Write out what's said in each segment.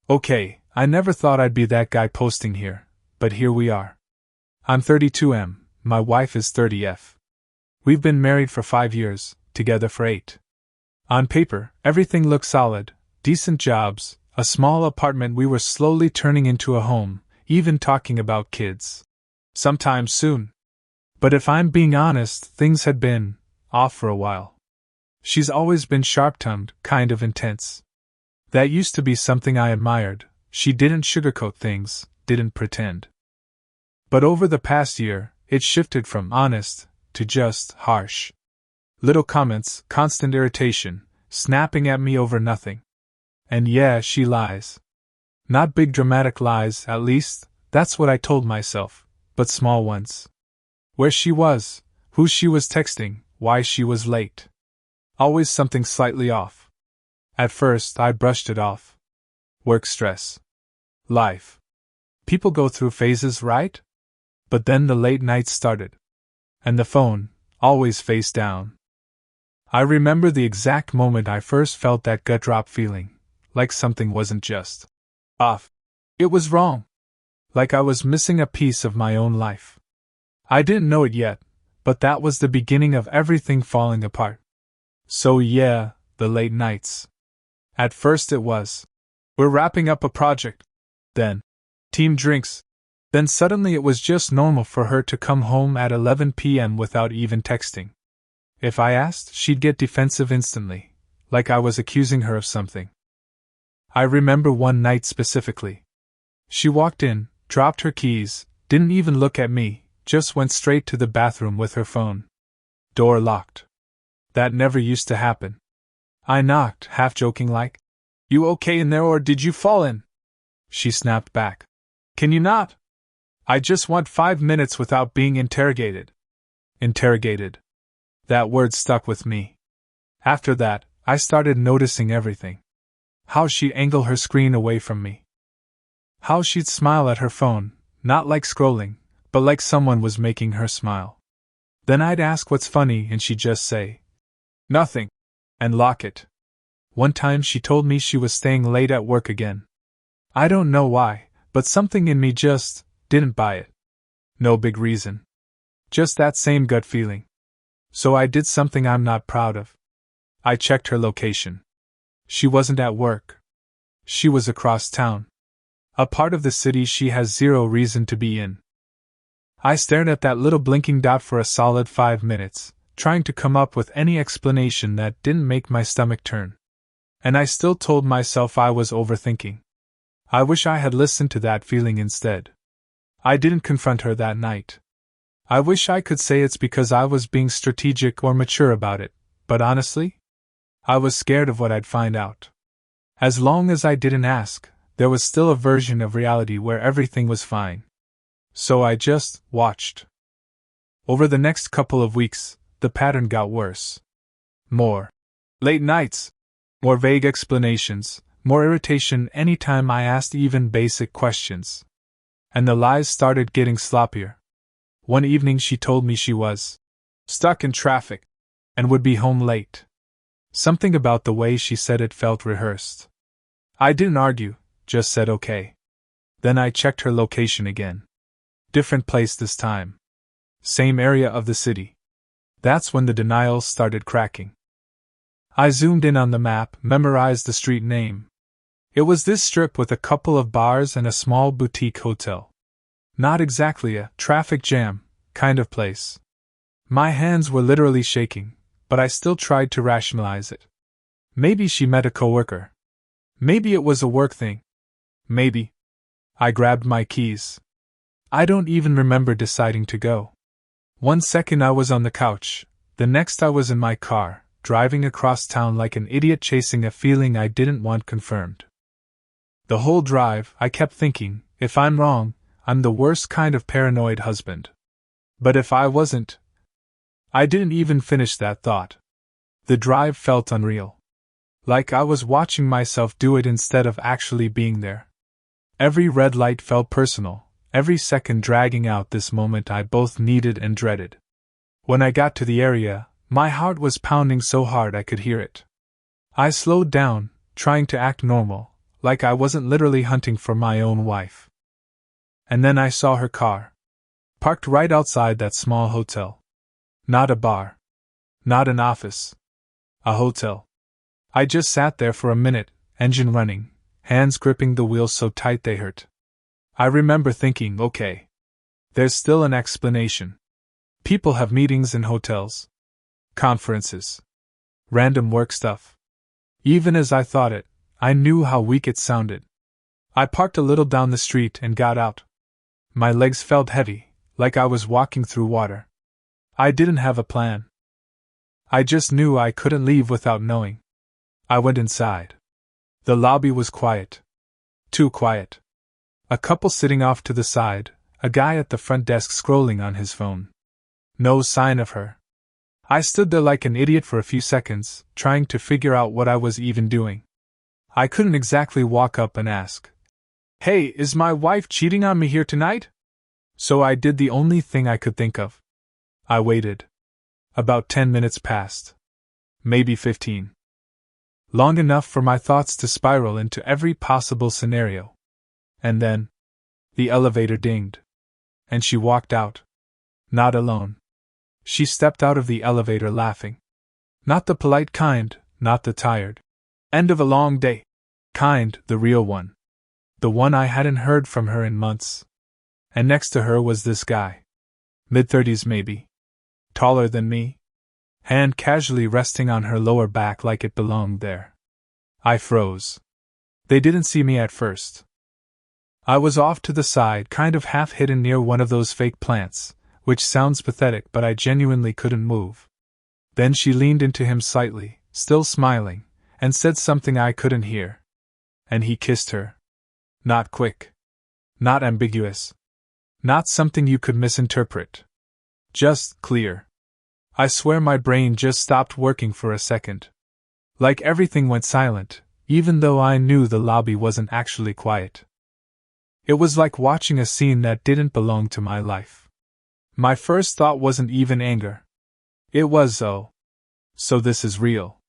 Okay, I never thought I'd be that guy posting here, but here we are. I'm 32M, my wife is 30F. We've been married for 5 years, together for 8. On paper, everything looked solid, decent jobs, a small apartment we were slowly turning into a home, even talking about kids. Sometime soon. But if I'm being honest, things had been off for a while. She's always been sharp-tongued, kind of intense. That used to be something I admired. She didn't sugarcoat things, didn't pretend. But over the past year, it shifted from honest to just harsh. Little comments, constant irritation, snapping at me over nothing. And yeah, she lies. Not big dramatic lies, at least, that's what I told myself, but small ones. Where she was, who she was texting, why she was late. Always something slightly off. At first, I brushed it off. Work stress. Life. People go through phases, right? But then the late nights started. And the phone, always face down. I remember the exact moment I first felt that gut drop feeling, like something wasn't just off. It was wrong. Like I was missing a piece of my own life. I didn't know it yet, but that was the beginning of everything falling apart. So yeah, the late nights. At first it was, we're wrapping up a project. Then, team drinks. Then suddenly it was just normal for her to come home at 11 p.m. without even texting. If I asked, she'd get defensive instantly, like I was accusing her of something. I remember one night specifically. She walked in, dropped her keys, didn't even look at me, just went straight to the bathroom with her phone. Door locked. That never used to happen. I knocked, half joking like, "You okay in there or did you fall in?" She snapped back. "Can you not? I just want 5 minutes without being interrogated." Interrogated. That word stuck with me. After that, I started noticing everything. How she'd angle her screen away from me. How she'd smile at her phone, not like scrolling, but like someone was making her smile. Then I'd ask what's funny and she'd just say, "Nothing," and lock it. One time she told me she was staying late at work again. I don't know why, but something in me just didn't buy it. No big reason. Just that same gut feeling. So I did something I'm not proud of. I checked her location. She wasn't at work. She was across town. A part of the city she has zero reason to be in. I stared at that little blinking dot for a solid 5 minutes, trying to come up with any explanation that didn't make my stomach turn. And I still told myself I was overthinking. I wish I had listened to that feeling instead. I didn't confront her that night. I wish I could say it's because I was being strategic or mature about it, but honestly, I was scared of what I'd find out. As long as I didn't ask, there was still a version of reality where everything was fine. So I just watched. Over the next couple of weeks, the pattern got worse. More late nights, more vague explanations, more irritation anytime I asked even basic questions. And the lies started getting sloppier. One evening she told me she was stuck in traffic and would be home late. Something about the way she said it felt rehearsed. I didn't argue, just said okay. Then I checked her location again. Different place this time. Same area of the city. That's when the denials started cracking. I zoomed in on the map, memorized the street name. It was this strip with a couple of bars and a small boutique hotel. Not exactly a traffic jam kind of place. My hands were literally shaking, but I still tried to rationalize it. Maybe she met a coworker. Maybe it was a work thing. Maybe. I grabbed my keys. I don't even remember deciding to go. One second I was on the couch, the next I was in my car, driving across town like an idiot chasing a feeling I didn't want confirmed. The whole drive, I kept thinking, if I'm wrong, I'm the worst kind of paranoid husband. But if I wasn't... I didn't even finish that thought. The drive felt unreal. Like I was watching myself do it instead of actually being there. Every red light felt personal, every second dragging out this moment I both needed and dreaded. When I got to the area, my heart was pounding so hard I could hear it. I slowed down, trying to act normal, like I wasn't literally hunting for my own wife. And then I saw her car, parked right outside that small hotel. Not a bar. Not an office. A hotel. I just sat there for a minute, engine running, hands gripping the wheels so tight they hurt. I remember thinking, okay, there's still an explanation. People have meetings in hotels, conferences, random work stuff. Even as I thought it, I knew how weak it sounded. I parked a little down the street and got out. My legs felt heavy, like I was walking through water. I didn't have a plan. I just knew I couldn't leave without knowing. I went inside. The lobby was quiet. Too quiet. A couple sitting off to the side, a guy at the front desk scrolling on his phone. No sign of her. I stood there like an idiot for a few seconds, trying to figure out what I was even doing. I couldn't exactly walk up and ask, "Hey, is my wife cheating on me here tonight?" So I did the only thing I could think of. I waited. About 10 minutes passed. Maybe 15. Long enough for my thoughts to spiral into every possible scenario. And then, the elevator dinged. And she walked out. Not alone. She stepped out of the elevator laughing. Not the polite kind, not the tired end of a long day kind, the real one. The one I hadn't heard from her in months. And next to her was this guy. Mid-30s maybe. Taller than me. Hand casually resting on her lower back like it belonged there. I froze. They didn't see me at first. I was off to the side, kind of half hidden near one of those fake plants, which sounds pathetic, but I genuinely couldn't move. Then she leaned into him slightly, still smiling, and said something I couldn't hear. And he kissed her. Not quick. Not ambiguous. Not something you could misinterpret. Just clear. I swear my brain just stopped working for a second. Like everything went silent, even though I knew the lobby wasn't actually quiet. It was like watching a scene that didn't belong to my life. My first thought wasn't even anger. It was, oh. So this is real.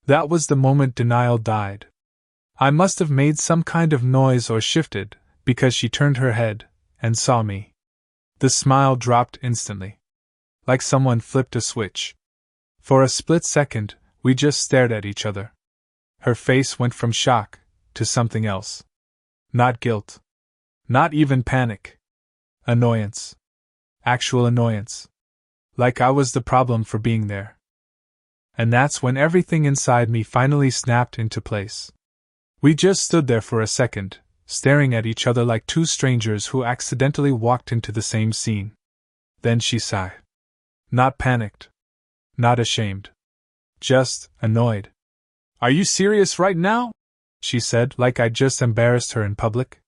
That was the moment denial died. I must have made some kind of noise or shifted, because she turned her head and saw me. The smile dropped instantly. Like someone flipped a switch. For a split second, we just stared at each other. Her face went from shock to something else. Not guilt. Not even panic. Annoyance. Actual annoyance. Like I was the problem for being there. And that's when everything inside me finally snapped into place. We just stood there for a second, staring at each other like two strangers who accidentally walked into the same scene. Then she sighed. Not panicked. Not ashamed. Just annoyed. "Are you serious right now?" she said, like I just embarrassed her in public.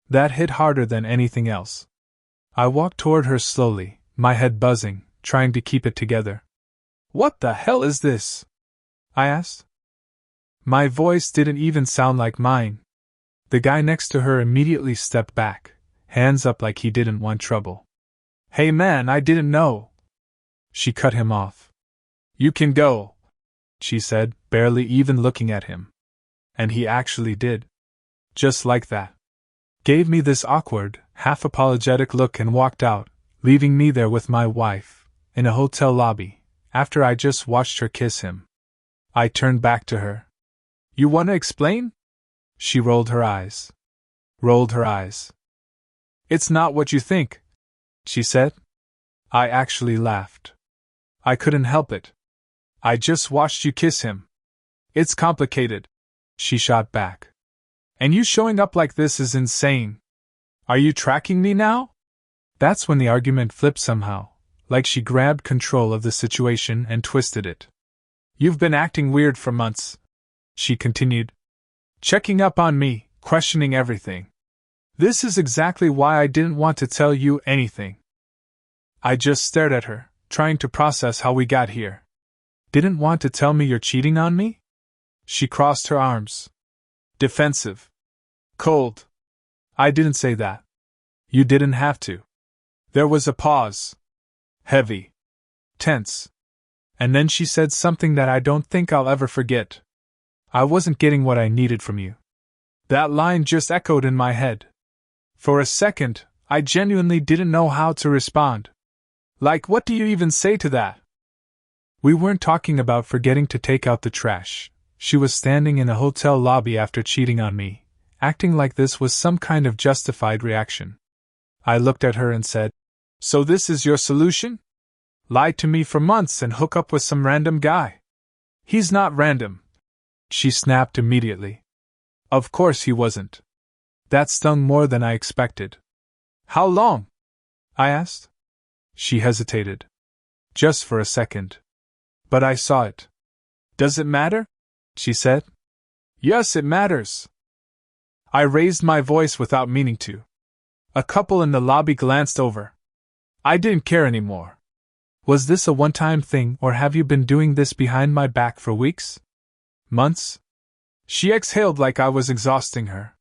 That hit harder than anything else. I walked toward her slowly, my head buzzing, trying to keep it together. "What the hell is this?" I asked. My voice didn't even sound like mine. The guy next to her immediately stepped back, hands up like he didn't want trouble. "Hey man, I didn't know." She cut him off. "You can go," she said, barely even looking at him. And he actually did. Just like that. Gave me this awkward, half-apologetic look and walked out, leaving me there with my wife, in a hotel lobby, after I just watched her kiss him. I turned back to her. "You want to explain?" She rolled her eyes. Rolled her eyes. "It's not what you think," she said. I actually laughed. I couldn't help it. "I just watched you kiss him. It's complicated," she shot back. "And you showing up like this is insane. Are you tracking me now?" That's when the argument flipped somehow, like she grabbed control of the situation and twisted it. "You've been acting weird for months," she continued. "Checking up on me, questioning everything. This is exactly why I didn't want to tell you anything." I just stared at her, trying to process how we got here. "Didn't want to tell me you're cheating on me?" She crossed her arms. Defensive. Cold. "I didn't say that. You didn't have to." There was a pause. Heavy. Tense. And then she said something that I don't think I'll ever forget. "I wasn't getting what I needed from you. That line just echoed in my head. For a second, I genuinely didn't know how to respond. Like, what do you even say to that? We weren't talking about forgetting to take out the trash. She was standing in a hotel lobby after cheating on me, acting like this was some kind of justified reaction. I looked at her and said, "So this is your solution? Lie to me for months and hook up with some random guy?" "He's not random," she snapped immediately. Of course he wasn't. That stung more than I expected. "How long?" I asked. She hesitated. Just for a second. But I saw it. "Does it matter?" she said. "Yes, it matters." I raised my voice without meaning to. A couple in the lobby glanced over. I didn't care anymore. Was this a one-time thing, or have you been doing this behind my back for weeks? Months? She exhaled like I was exhausting her.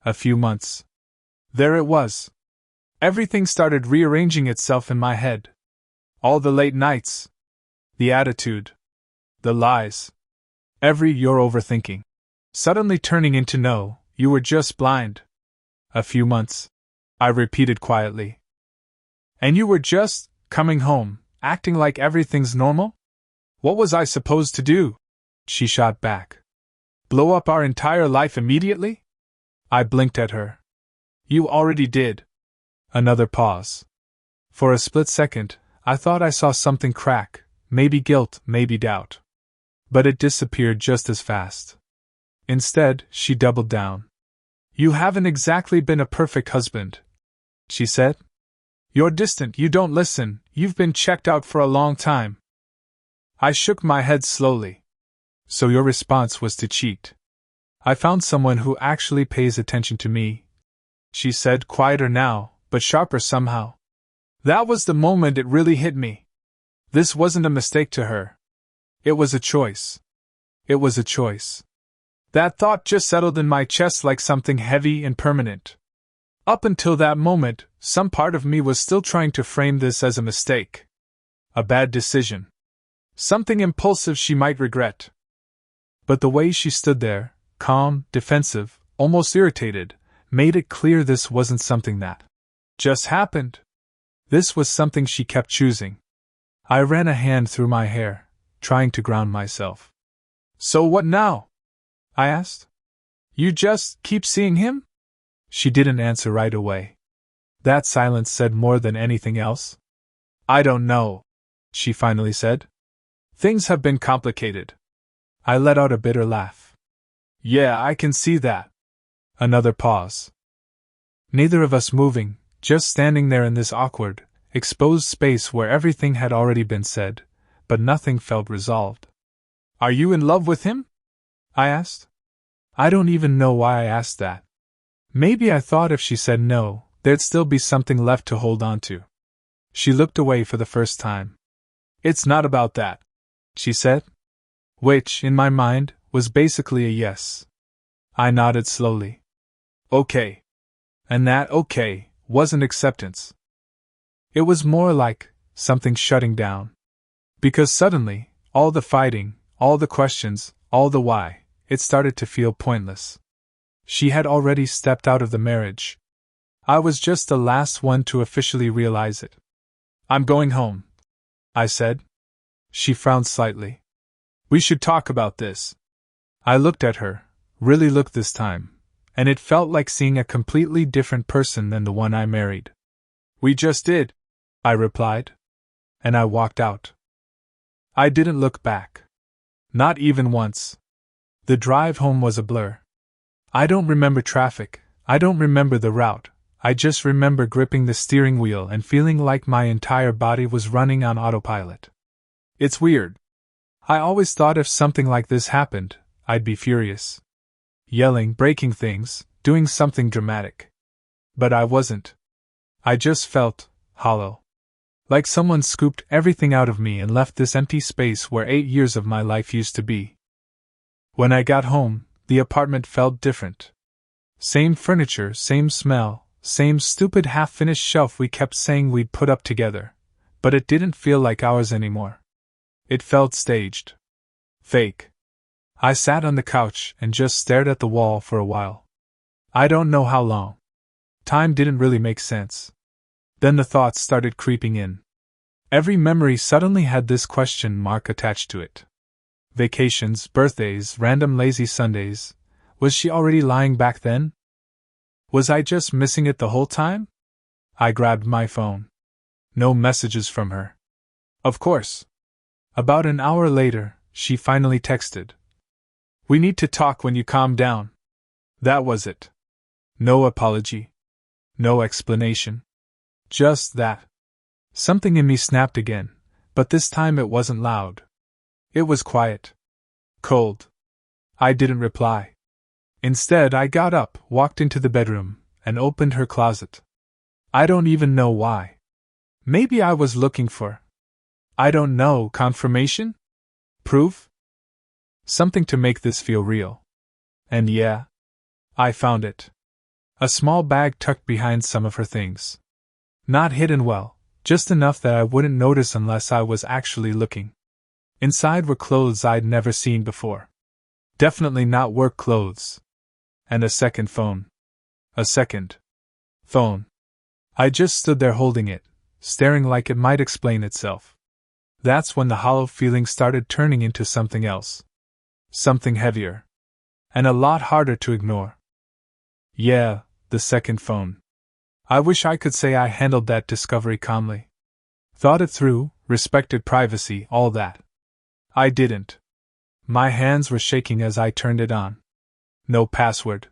A few months. There it was. Everything started rearranging itself in my head. All the late nights. The attitude. The lies. Every "you're overthinking" suddenly turning into "no, you were just blind." A few months, I repeated quietly. And you were just coming home, acting like everything's normal? What was I supposed to do? She shot back. Blow up our entire life immediately? I blinked at her. You already did. Another pause. For a split second, I thought I saw something crack, maybe guilt, maybe doubt. But it disappeared just as fast. Instead, she doubled down. You haven't exactly been a perfect husband, she said. You're distant, you don't listen, you've been checked out for a long time. I shook my head slowly. So your response was to cheat. I found someone who actually pays attention to me, she said, quieter now, but sharper somehow. That was the moment it really hit me. This wasn't a mistake to her. It was a choice. It was a choice. That thought just settled in my chest like something heavy and permanent. Up until that moment, some part of me was still trying to frame this as a mistake. A bad decision. Something impulsive she might regret. But the way she stood there, calm, defensive, almost irritated, made it clear this wasn't something that just happened. This was something she kept choosing. I ran a hand through my hair, trying to ground myself. So what now? I asked. You just keep seeing him? She didn't answer right away. That silence said more than anything else. I don't know, she finally said. Things have been complicated. I let out a bitter laugh. Yeah, I can see that. Another pause. Neither of us moving, just standing there in this awkward, exposed space where everything had already been said, but nothing felt resolved. Are you in love with him? I asked. I don't even know why I asked that. Maybe I thought if she said no, there'd still be something left to hold on to. She looked away for the first time. It's not about that, she said. Which, in my mind, was basically a yes. I nodded slowly. Okay. And that okay wasn't acceptance. It was more like something shutting down. Because suddenly, all the fighting, all the questions, all the why, it started to feel pointless. She had already stepped out of the marriage. I was just the last one to officially realize it. I'm going home, I said. She frowned slightly. We should talk about this. I looked at her, really looked this time, and it felt like seeing a completely different person than the one I married. We just did, I replied. And I walked out. I didn't look back. Not even once. The drive home was a blur. I don't remember traffic, I don't remember the route, I just remember gripping the steering wheel and feeling like my entire body was running on autopilot. It's weird. I always thought if something like this happened, I'd be furious. Yelling, breaking things, doing something dramatic. But I wasn't. I just felt hollow. Like someone scooped everything out of me and left this empty space where 8 years of my life used to be. When I got home, the apartment felt different. Same furniture, same smell, same stupid half-finished shelf we kept saying we'd put up together, but it didn't feel like ours anymore. It felt staged. Fake. I sat on the couch and just stared at the wall for a while. I don't know how long. Time didn't really make sense. Then the thoughts started creeping in. Every memory suddenly had this question mark attached to it. Vacations, birthdays, random lazy Sundays. Was she already lying back then? Was I just missing it the whole time? I grabbed my phone. No messages from her. Of course. About an hour later, she finally texted. "We need to talk when you calm down." That was it. No apology. No explanation. Just that. Something in me snapped again, but this time it wasn't loud. It was quiet. Cold. I didn't reply. Instead, I got up, walked into the bedroom, and opened her closet. I don't even know why. Maybe I was looking for, I don't know, confirmation? Proof? Something to make this feel real. And yeah, I found it. A small bag tucked behind some of her things. Not hidden well, just enough that I wouldn't notice unless I was actually looking. Inside were clothes I'd never seen before. Definitely not work clothes. And a second phone. A second phone. I just stood there holding it, staring like it might explain itself. That's when the hollow feeling started turning into something else. Something heavier. And a lot harder to ignore. Yeah, the second phone. I wish I could say I handled that discovery calmly. Thought it through, respected privacy, all that. I didn't. My hands were shaking as I turned it on. No password.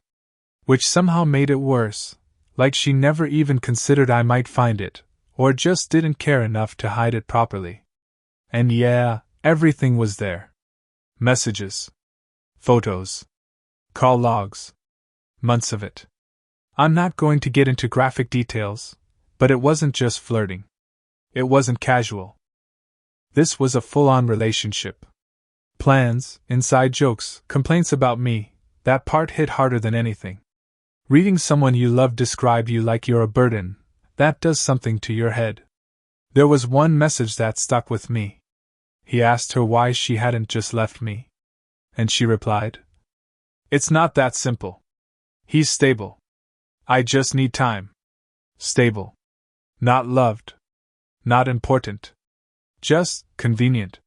Which somehow made it worse, like she never even considered I might find it, or just didn't care enough to hide it properly. And yeah, everything was there. Messages. Photos. Call logs. Months of it. I'm not going to get into graphic details, but it wasn't just flirting. It wasn't casual. This was a full-on relationship. Plans, inside jokes, complaints about me, that part hit harder than anything. Reading someone you love describe you like you're a burden, that does something to your head. There was one message that stuck with me. He asked her why she hadn't just left me. And she replied, "It's not that simple. He's stable. I just need time." Stable. Not loved. Not important. Just convenient.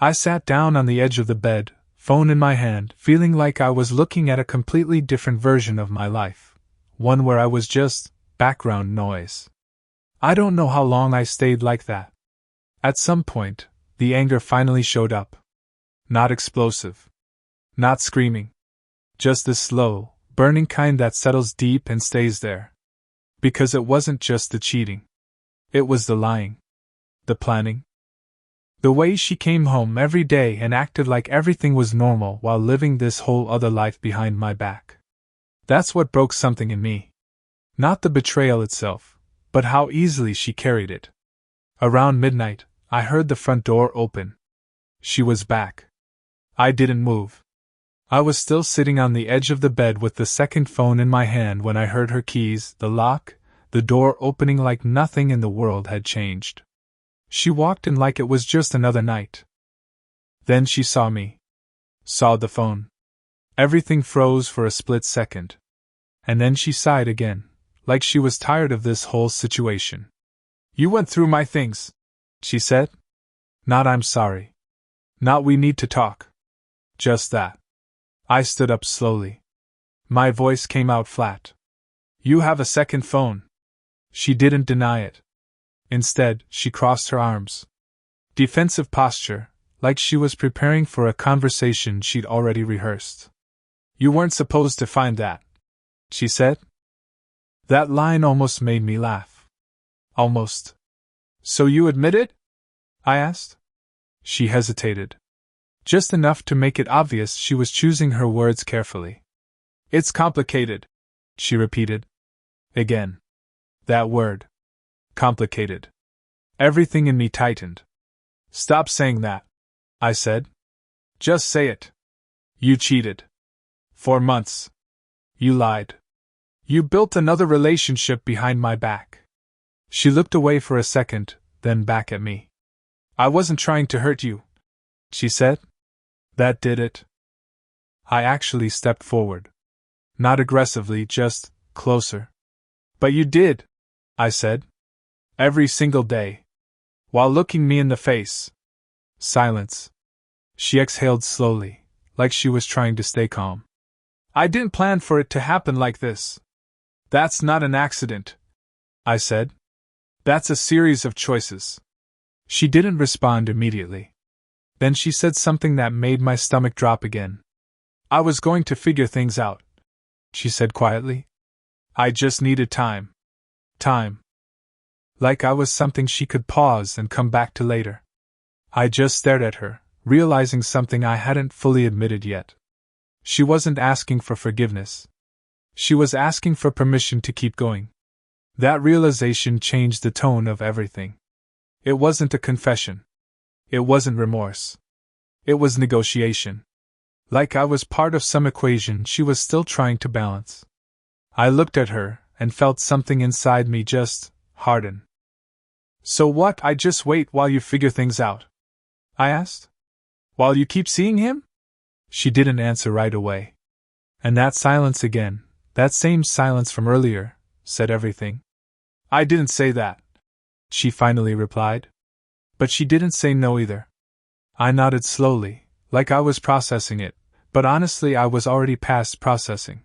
I sat down on the edge of the bed, phone in my hand, feeling like I was looking at a completely different version of my life. One where I was just background noise. I don't know how long I stayed like that. At some point, the anger finally showed up. Not explosive. Not screaming. Just the slow, burning kind that settles deep and stays there. Because it wasn't just the cheating. It was the lying. The planning. The way she came home every day and acted like everything was normal while living this whole other life behind my back. That's what broke something in me. Not the betrayal itself, but how easily she carried it. Around midnight, I heard the front door open. She was back. I didn't move. I was still sitting on the edge of the bed with the second phone in my hand when I heard her keys, the lock, the door opening like nothing in the world had changed. She walked in like it was just another night. Then she saw me. Saw the phone. Everything froze for a split second. And then she sighed again, like she was tired of this whole situation. "You went through my things," she said. Not "I'm sorry." Not "we need to talk." Just that. I stood up slowly. My voice came out flat. "You have a second phone." She didn't deny it. Instead, she crossed her arms. Defensive posture, like she was preparing for a conversation she'd already rehearsed. "You weren't supposed to find that," she said. That line almost made me laugh. Almost. "So you admit it?" I asked. She hesitated. Just enough to make it obvious she was choosing her words carefully. "It's complicated," she repeated. Again. That word. Complicated. Everything in me tightened. "Stop saying that," I said. "Just say it. You cheated. For months. You lied. You built another relationship behind my back." She looked away for a second, then back at me. "I wasn't trying to hurt you," she said. That did it. I actually stepped forward. Not aggressively, just closer. But you did, I said. Every single day. While looking me in the face. Silence. She exhaled slowly, like she was trying to stay calm. I didn't plan for it to happen like this. That's not an accident, I said. That's a series of choices. She didn't respond immediately. Then she said something that made my stomach drop again. I was going to figure things out, she said quietly. I just needed time. Time. Like I was something she could pause and come back to later. I just stared at her, realizing something I hadn't fully admitted yet. She wasn't asking for forgiveness. She was asking for permission to keep going. That realization changed the tone of everything. It wasn't a confession. It wasn't remorse. It was negotiation. Like I was part of some equation she was still trying to balance. I looked at her and felt something inside me just harden. So what? I just wait while you figure things out? I asked. While you keep seeing him? She didn't answer right away. And that silence again, that same silence from earlier, said everything. I didn't say that, she finally replied. But she didn't say no either. I nodded slowly, like I was processing it, but honestly I was already past processing.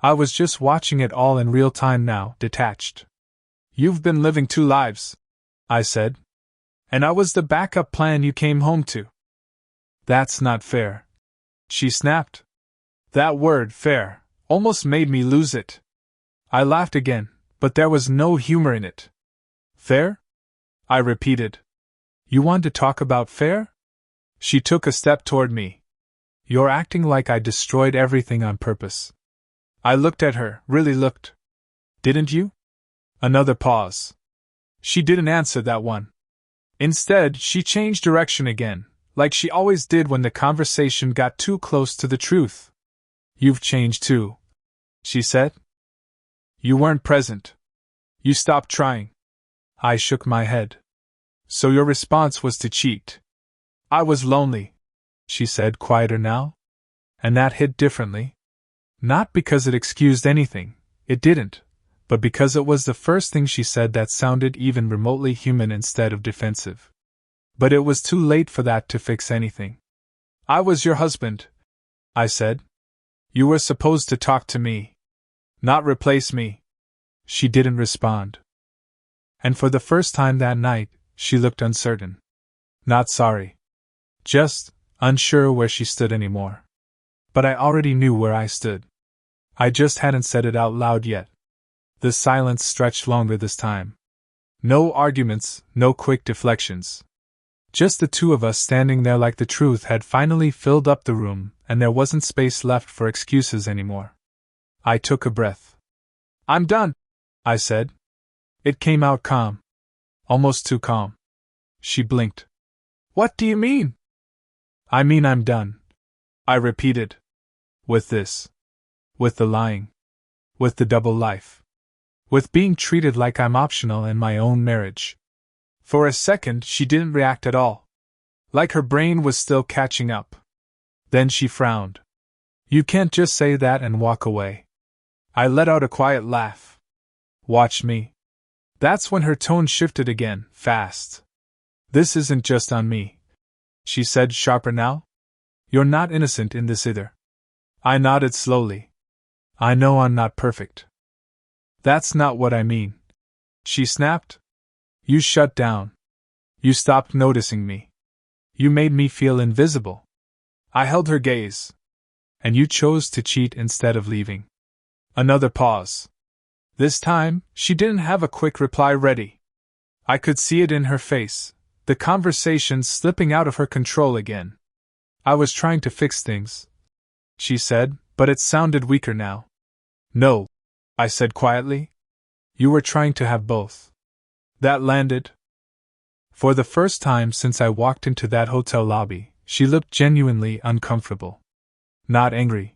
I was just watching it all in real time now, detached. You've been living two lives, I said. And I was the backup plan you came home to. That's not fair, she snapped. That word, fair, almost made me lose it. I laughed again, but there was no humor in it. Fair? I repeated. You want to talk about fair? She took a step toward me. You're acting like I destroyed everything on purpose. I looked at her, really looked. Didn't you? Another pause. She didn't answer that one. Instead, she changed direction again, like she always did when the conversation got too close to the truth. You've changed too, she said. You weren't present. You stopped trying. I shook my head. So your response was to cheat. I was lonely, she said, quieter now. And that hit differently. Not because it excused anything, it didn't, but because it was the first thing she said that sounded even remotely human instead of defensive. But it was too late for that to fix anything. I was your husband, I said. You were supposed to talk to me, not replace me. She didn't respond. And for the first time that night, she looked uncertain. Not sorry. Just unsure where she stood anymore. But I already knew where I stood. I just hadn't said it out loud yet. The silence stretched longer this time. No arguments, no quick deflections. Just the two of us standing there like the truth had finally filled up the room, and there wasn't space left for excuses anymore. I took a breath. I'm done, I said. It came out calm. Almost too calm. She blinked. What do you mean? I mean I'm done, I repeated. With this. With the lying. With the double life. With being treated like I'm optional in my own marriage. For a second, she didn't react at all. Like her brain was still catching up. Then she frowned. You can't just say that and walk away. I let out a quiet laugh. Watch me. That's when her tone shifted again, fast. This isn't just on me, she said, sharper now. You're not innocent in this either. I nodded slowly. I know I'm not perfect. That's not what I mean, she snapped. You shut down. You stopped noticing me. You made me feel invisible. I held her gaze. And you chose to cheat instead of leaving. Another pause. This time, she didn't have a quick reply ready. I could see it in her face, the conversation slipping out of her control again. I was trying to fix things, she said, but it sounded weaker now. No, I said quietly. You were trying to have both. That landed. For the first time since I walked into that hotel lobby, she looked genuinely uncomfortable. Not angry.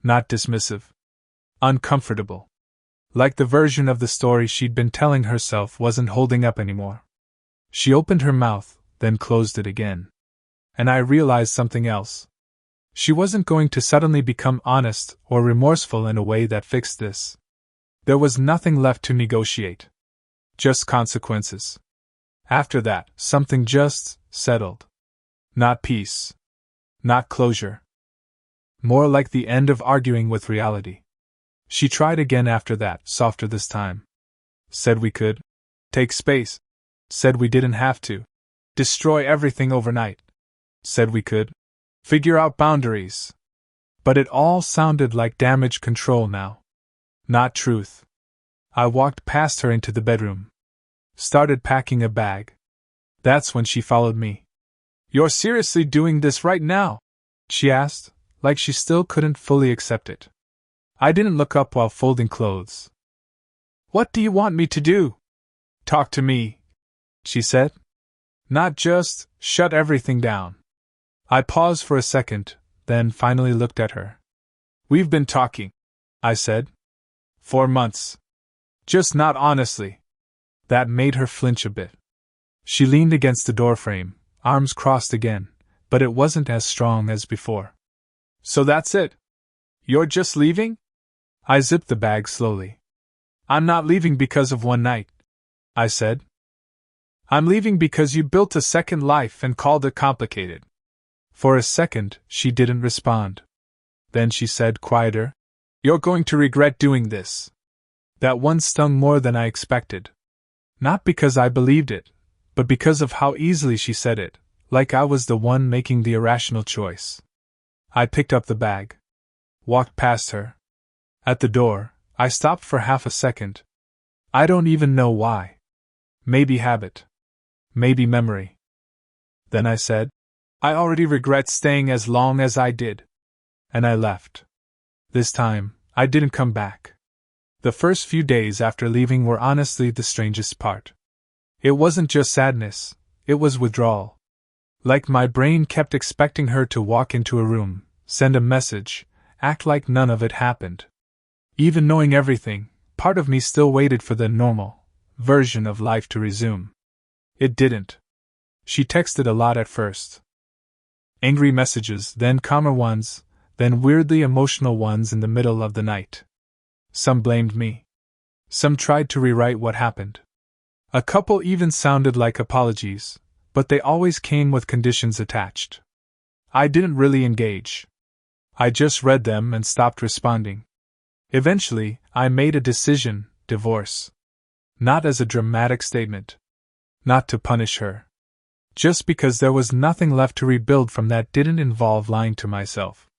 Not dismissive. Uncomfortable. Like the version of the story she'd been telling herself wasn't holding up anymore. She opened her mouth, then closed it again. And I realized something else. She wasn't going to suddenly become honest or remorseful in a way that fixed this. There was nothing left to negotiate. Just consequences. After that, something just settled. Not peace. Not closure. More like the end of arguing with reality. She tried again after that, softer this time. Said we could take space. Said we didn't have to destroy everything overnight. Said we could figure out boundaries. But it all sounded like damage control now. Not truth. I walked past her into the bedroom. Started packing a bag. That's when she followed me. "You're seriously doing this right now?" she asked, like she still couldn't fully accept it. I didn't look up while folding clothes. "What do you want me to do?" "Talk to me," she said. "Not just shut everything down." I paused for a second, then finally looked at her. "We've been talking," I said. "For months. Just not honestly." That made her flinch a bit. She leaned against the doorframe, arms crossed again, but it wasn't as strong as before. "So that's it? You're just leaving?" I zipped the bag slowly. "I'm not leaving because of one night," I said. "I'm leaving because you built a second life and called it complicated." For a second, she didn't respond. Then she said quieter, "You're going to regret doing this." That one stung more than I expected. Not because I believed it, but because of how easily she said it, like I was the one making the irrational choice. I picked up the bag. Walked past her. At the door, I stopped for half a second. I don't even know why. Maybe habit. Maybe memory. Then I said, "I already regret staying as long as I did." And I left. This time, I didn't come back. The first few days after leaving were honestly the strangest part. It wasn't just sadness, it was withdrawal. Like my brain kept expecting her to walk into a room, send a message, act like none of it happened. Even knowing everything, part of me still waited for the normal version of life to resume. It didn't. She texted a lot at first. Angry messages, then calmer ones, then weirdly emotional ones in the middle of the night. Some blamed me. Some tried to rewrite what happened. A couple even sounded like apologies, but they always came with conditions attached. I didn't really engage. I just read them and stopped responding. Eventually, I made a decision: divorce. Not as a dramatic statement. Not to punish her. Just because there was nothing left to rebuild from that didn't involve lying to myself.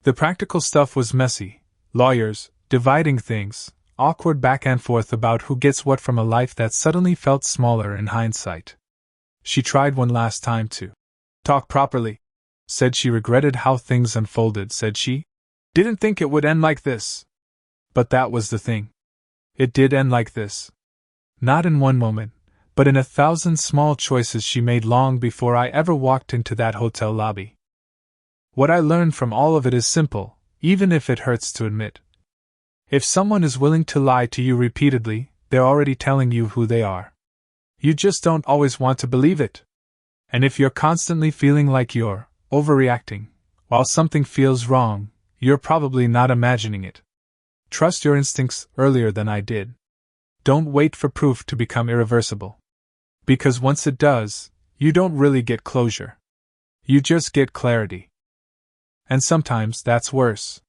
The practical stuff was messy. Lawyers, dividing things, awkward back and forth about who gets what from a life that suddenly felt smaller in hindsight. She tried one last time to talk properly. Said she regretted how things unfolded, said she didn't think it would end like this. But that was the thing. It did end like this. Not in one moment, but in 1,000 small choices she made long before I ever walked into that hotel lobby. What I learned from all of it is simple, even if it hurts to admit. If someone is willing to lie to you repeatedly, they're already telling you who they are. You just don't always want to believe it. And if you're constantly feeling like you're overreacting, while something feels wrong, you're probably not imagining it. Trust your instincts earlier than I did. Don't wait for proof to become irreversible. Because once it does, you don't really get closure. You just get clarity. And sometimes that's worse.